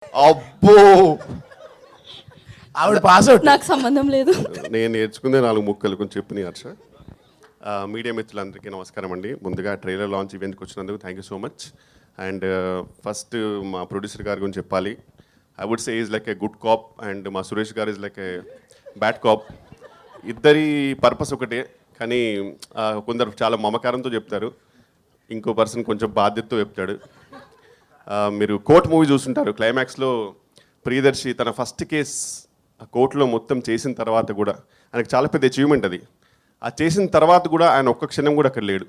అబ్బో ఆవిడ pass out. నాకు సంబంధం లేదు. నేను నేర్చుకుందే 4 ముక్కలు కొంచెం చెప్పినాయి హర్ష. మీడియా మిత్రులందరికీ నమస్కారం అండి. ముందుగా ట్రైలర్ లాంచ్ ఈవెంట్కి వచ్చినందుకు thank you so much. And first మా ప్రొడ్యూసర్ గారి గురించి చెప్పాలి. I would say is like a good cop and మా సురేష్ గారు is like a bad cop. ఇద్దరి పర్పస్ ఒకటే, కానీ కొందరు చాలా మమకారంతో చెప్తారు, ఇంకో పర్సన్ కొంచెం బాధ్యతతో చెప్తాడు. మీరు కోర్ట్ మూవీ చూస్తుంటారు, క్లైమాక్స్లో ప్రియదర్శి తన ఫస్ట్ కేస్ కోర్టులో మొత్తం చేసిన తర్వాత కూడా ఆయనకు చాలా పెద్ద అచీవ్మెంట్ అది. ఆ చేసిన తర్వాత కూడా ఆయన ఒక్క క్షణం కూడా అక్కడ లేడు,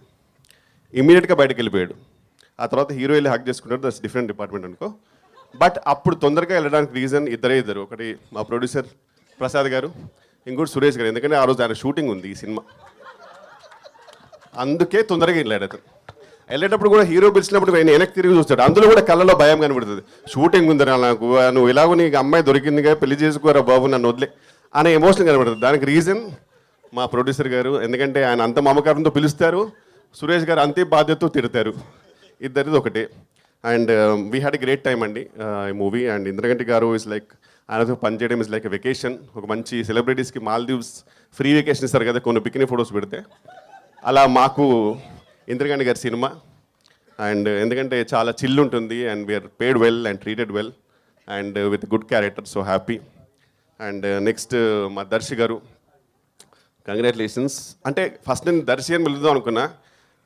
ఇమీడియట్గా బయటకు వెళ్ళిపోయాడు. ఆ తర్వాత హీరో వెళ్ళి హక్ చేసుకుంటారు, దట్స్ డిఫరెంట్ డిపార్ట్మెంట్ అనుకో. బట్ అప్పుడు తొందరగా వెళ్ళడానికి రీజన్ ఇద్దరు, ఒకటి మా ప్రొడ్యూసర్ ప్రసాద్ గారు, ఇంకోటి సురేష్ గారు. ఎందుకంటే ఆ రోజు ఆయన షూటింగ్ ఉంది ఈ సినిమా, అందుకే తొందరగా వెళ్ళాడు అతను. వెళ్ళేటప్పుడు కూడా హీరో పిలిచినప్పుడు ఆయన వెనక్కి తిరిగి చూస్తాడు, అందులో కూడా కళ్ళలో భయం కనబడుతుంది. షూటింగ్ ఉందిరా నాకు, నువ్వు ఇలాగో నీకు అమ్మాయి దొరికిందిగా, పెళ్లి చేసుకోరా బాబు నన్ను వదిలే అనే ఎమోషన్ కనబడుతుంది. దానికి రీజన్ మా ప్రొడ్యూసర్ గారు, ఎందుకంటే ఆయన అంత మమకారంతో పిలుస్తారు, సురేష్ గారు అంతే బాధ్యతతో తిడతారు. ఇద్దరిది ఒకటే. And we had a great time అండి ఈ మూవీ. అండ్ ఇంద్రగంటి గారు ఇస్ లైక్, ఆయనతో పనిచేయడం ఇస్ లైక్ ఎ వెకేషన్. ఒక మంచి సెలబ్రిటీస్కి మాల్దీవ్స్ ఫ్రీ వెకేషన్ ఇస్తారు కదా కొన్ని బికినీ ఫొటోస్ పెడితే, అలా మాకు ఇంద్రగంటి గారి సినిమా. అండ్ ఎందుకంటే చాలా చిల్ ఉంటుంది and we are paid well and treated well and with good character, so happy. And next మా దర్శి గారు, కంగ్రాచులేషన్స్. అంటే ఫస్ట్ నేను దర్శి అని పిలుద్దాం అనుకున్నా,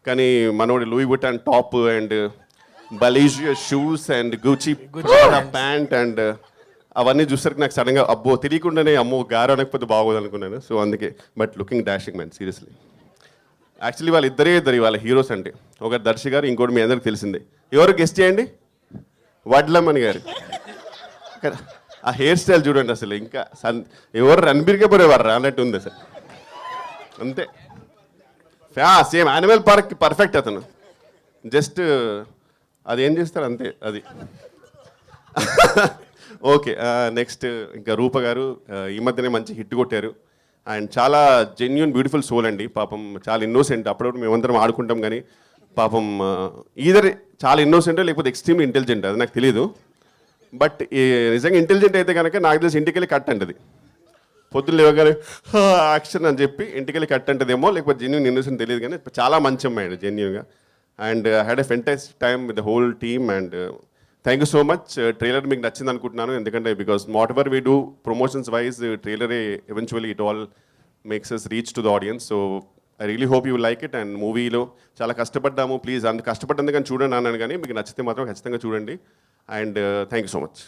కానీ మనోడి Louis Vuitton top and Balenciaga shoes and Gucci pant and అవన్నీ చూసరికి నాకు సడన్గా అబ్బో తెలియకుండానే అమ్మో గారు అనకపోతే బాగోదు అనుకున్నాను. సో అందుకే, but looking dashing man seriously. Actually వాళ్ళ ఇద్దరు వాళ్ళ హీరోస్ అంటే, ఒకటి దర్శి గారు, ఇంకోటి మీ అందరికి తెలిసిందే. ఎవరు గెస్ట్ చేయండి? వడ్లమ్మని గారు. ఆ హెయిర్ స్టైల్ చూడండి అసలు, ఇంకా ఎవరు రణబీర్కే పోయేవారు అన్నట్టు ఉంది అసలు, అంతే. సేమ్ యానిమల్ పార్క్ పర్ఫెక్ట్ అతను. జస్ట్ అది ఏం చేస్తారు అంతే అది. ఓకే, నెక్స్ట్ ఇంకా రూప గారు ఈ మధ్యనే మంచి హిట్ కొట్టారు. అండ్ చాలా జెన్యున్ బ్యూటిఫుల్ సోల్ అండి. పాపం చాలా ఇన్నోసెంట్. అప్పుడప్పుడు మేమందరం ఆడుకుంటాం, కానీ పాపం ఈధర్ చాలా ఇన్నోసెంట్ లేకపోతే ఎక్స్ట్రీమ్లీ ఇంటెలిజెంట్, అది నాకు తెలియదు. బట్ నిజంగా ఇంటెలిజెంట్ అయితే కనుక నాకు తెలిసి ఇంటికి వెళ్ళి కట్ అంటది. పొద్దున్న లేవగానే యాక్షన్ అని చెప్పి ఇంటికి వెళ్ళి కట్ అంటదేమో, లేకపోతే జెన్యున్ ఇన్నోసెంట్ తెలియదు, కానీ చాలా మంచి అమ్మాయి జెన్యున్గా. And had a fantastic time with the whole team. And thank you so much. Trailer మీకు నచ్చింది అనుకుంటున్నాను, ఎందుకంటే because what we do promotions wise, ట్రైలరే eventually it all makes us reach to the audience. So I really hope you like it. And మూవీలో చాలా కష్టపడ్డాము, please అంత కష్టపడ్డందుకని చూడండి అన్నాను, కానీ మీకు నచ్చితే మాత్రం ఖచ్చితంగా చూడండి. And thank you so much.